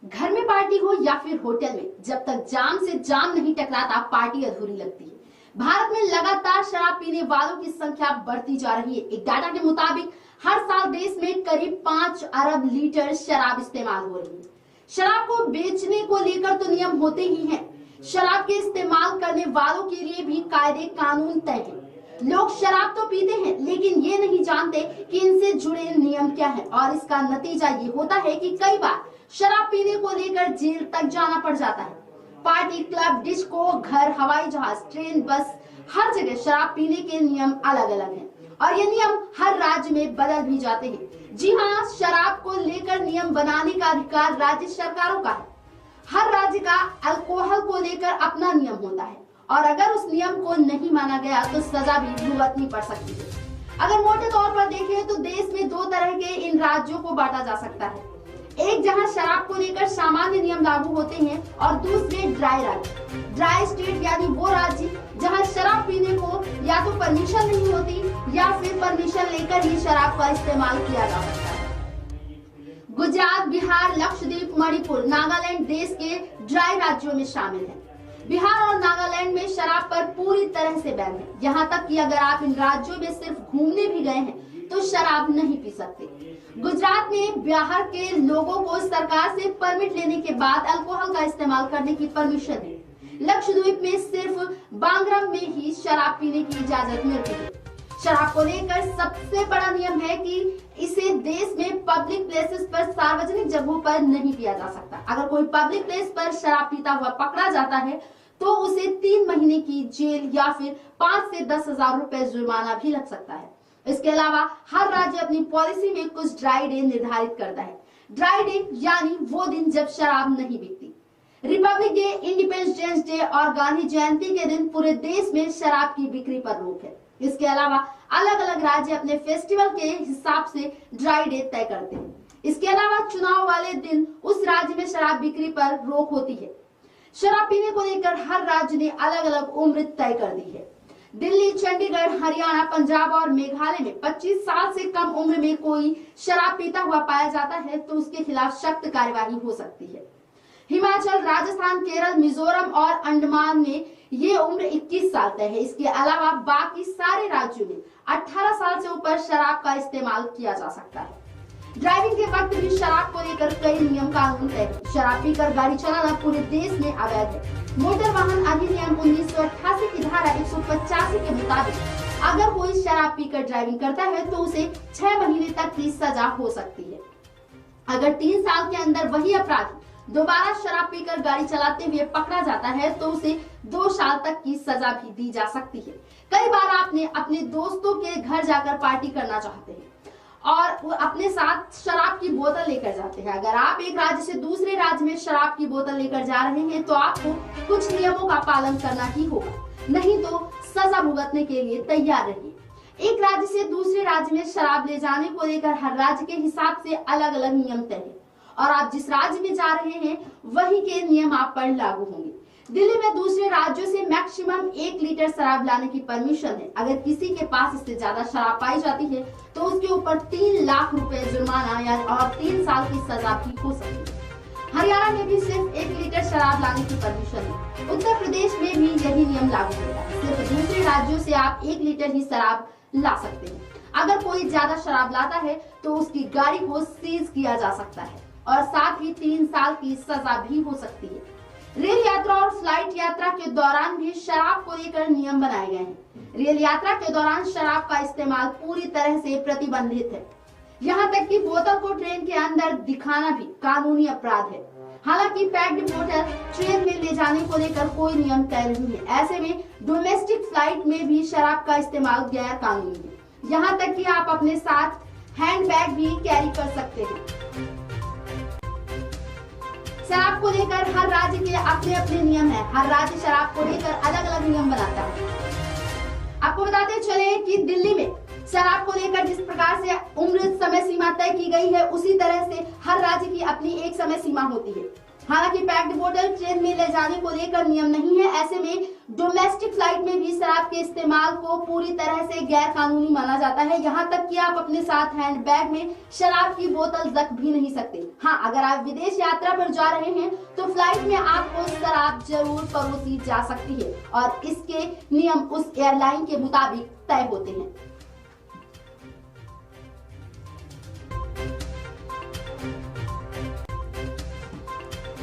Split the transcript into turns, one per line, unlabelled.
घर में पार्टी हो या फिर होटल में, जब तक जाम से जाम नहीं टकराता पार्टी अधूरी लगती है। भारत में लगातार शराब पीने वालों की संख्या बढ़ती जा रही है। एक डाटा के मुताबिक हर साल देश में करीब 5 अरब लीटर शराब इस्तेमाल हो रही है। शराब को बेचने को लेकर तो नियम होते ही हैं, शराब के इस्तेमाल करने वालों के लिए भी कायदे कानून तय हैं। लोग शराब तो पीते हैं, लेकिन ये नहीं जानते कि इनसे जुड़े नियम क्या हैं, और इसका नतीजा ये होता है कि कई बार शराब पीने को लेकर जेल तक जाना पड़ जाता है। पार्टी, क्लब, डिस्को, घर, हवाई जहाज, ट्रेन, बस, हर जगह शराब पीने के नियम अलग अलग हैं, और ये नियम हर राज्य में बदल भी जाते हैं। जी हाँ, शराब को लेकर नियम बनाने का अधिकार राज्य सरकारों का है। हर राज्य का अल्कोहल को लेकर अपना नियम होता है, और अगर उस नियम को नहीं माना गया तो सजा भी भुगतनी पड़ सकती है। अगर मोटे तौर पर देखें तो देश में 2 तरह के इन राज्यों को बांटा जा सकता है। एक जहां शराब को लेकर सामान्य नियम लागू होते हैं, और दूसरे ड्राई राज्य। ड्राई स्टेट यानी वो राज्य जहां शराब पीने को या तो परमिशन नहीं होती या फिर परमिशन लेकर ही शराब का इस्तेमाल किया जा सकता है। गुजरात, बिहार, लक्षद्वीप, मणिपुर, नागालैंड देश के ड्राई राज्यों में शामिल है। बिहार और नागालैंड में शराब पर पूरी तरह से बैन है। यहाँ तक कि अगर आप इन राज्यों में सिर्फ घूमने भी गए हैं तो शराब नहीं पी सकते। गुजरात में बिहार के लोगों को सरकार से परमिट लेने के बाद अल्कोहल का इस्तेमाल करने की परमिशन है। लक्षद्वीप में सिर्फ बांद्रा में ही शराब पीने की इजाजत मिलती है। शराब को लेकर सबसे बड़ा नियम है कि इसे देश में पब्लिक प्लेसेस पर, सार्वजनिक जगहों पर नहीं पिया जा सकता। अगर कोई पब्लिक प्लेस पर शराब पीता हुआ पकड़ा जाता है तो उसे 3 महीने की जेल या फिर 5 से 10,000 रुपए जुर्माना भी लग सकता है। इसके अलावा हर राज्य अपनी पॉलिसी में कुछ ड्राई डे निर्धारित करता है। ड्राई डे यानी वो दिन जब शराब नहीं बिकती। रिपब्लिक डे, इंडिपेंडेंस डे और गांधी जयंती के दिन पूरे देश में शराब की बिक्री पर रोक है। इसके अलावा अलग अलग राज्य अपने फेस्टिवल के हिसाब से ड्राई डे तय करते हैं। इसके अलावा चुनाव वाले दिन उस राज्य में शराब बिक्री पर रोक होती है। शराब पीने को लेकर हर राज्य ने अलग अलग उम्र तय कर दी है। दिल्ली, चंडीगढ़, हरियाणा, पंजाब और मेघालय में 25 साल से कम उम्र में कोई शराब पीता हुआ पाया जाता है तो उसके खिलाफ सख्त कार्यवाही हो सकती है। हिमाचल, राजस्थान, केरल, मिजोरम और अंडमान में ये उम्र 21 साल तक है। इसके अलावा बाकी सारे राज्यों में 18 साल से ऊपर शराब का इस्तेमाल किया जा सकता है। ड्राइविंग के वक्त भी शराब को लेकर कई नियम कानून तय हैं। शराब पीकर गाड़ी चलाना पूरे देश में अवैध है। मोटर वाहन अधिनियम 1988 की धारा 185 के मुताबिक अगर कोई शराब पीकर ड्राइविंग करता है तो उसे 6 महीने तक की सजा हो सकती है। अगर 3 साल के अंदर वही अपराधी दोबारा शराब पीकर गाड़ी चलाते हुए पकड़ा जाता है तो उसे 2 साल तक की सजा भी दी जा सकती है। कई बार आपने अपने दोस्तों के घर जाकर पार्टी करना चाहते हैं और वो अपने साथ शराब की बोतल लेकर जाते हैं। अगर आप एक राज्य से दूसरे राज्य में शराब की बोतल लेकर जा रहे हैं तो आपको कुछ नियमों का पालन करना ही होगा, नहीं तो सजा भुगतने के लिए तैयार रहिए। एक राज्य से दूसरे राज्य में शराब ले जाने को लेकर हर राज्य के हिसाब से अलग अलग नियम तय हैं, और आप जिस राज्य में जा रहे हैं वहीं के नियम आप पर लागू होंगे। दिल्ली में दूसरे राज्यों से मैक्सिमम 1 लीटर शराब लाने की परमिशन है। अगर किसी के पास इससे ज्यादा शराब पाई जाती है तो उसके ऊपर 3 लाख रुपए जुर्माना या और 3 साल की सजा भी हो सकती है। हरियाणा में भी सिर्फ 1 लीटर शराब लाने की परमिशन है। उत्तर प्रदेश में भी यही नियम लागू होता है। सिर्फ दूसरे राज्यों से आप 1 लीटर ही शराब ला सकते हैं। अगर कोई ज्यादा शराब लाता है तो उसकी गाड़ी को सीज किया जा सकता है और साथ ही 3 साल की सजा भी हो सकती है। रेल यात्रा और फ्लाइट यात्रा के दौरान भी शराब को लेकर नियम बनाए गए हैं। रेल यात्रा के दौरान शराब का इस्तेमाल पूरी तरह से प्रतिबंधित है। यहाँ तक कि बोतल को ट्रेन के अंदर दिखाना भी कानूनी अपराध है। हालांकि पैक्ड बोतल ट्रेन में ले जाने को लेकर कोई नियम तय नहीं है। ऐसे में डोमेस्टिक फ्लाइट में भी शराब का इस्तेमाल गैर कानूनी है। यहाँ तक कि आप अपने साथ हैंड बैग भी कैरी कर सकते हैं। शराब को लेकर हर राज्य के अपने अपने नियम हैं। हर राज्य शराब को लेकर अलग अलग नियम बनाता है। आपको बताते चले कि दिल्ली में शराब को लेकर जिस प्रकार से उम्र समय सीमा तय की गई है उसी तरह से हर राज्य की अपनी एक समय सीमा होती है। हालांकि पैक्ड बोतल ट्रेन में ले जाने को लेकर नियम नहीं है। ऐसे में डोमेस्टिक फ्लाइट में भी शराब के इस्तेमाल को पूरी तरह से गैर कानूनी माना जाता है। यहाँ तक कि आप अपने साथ हैंड बैग में शराब की बोतल रख भी नहीं सकते। हाँ, अगर आप विदेश यात्रा पर जा रहे हैं तो फ्लाइट में आपको शराब जरूर परोसी जा सकती है और इसके नियम उस एयरलाइन के मुताबिक तय होते हैं।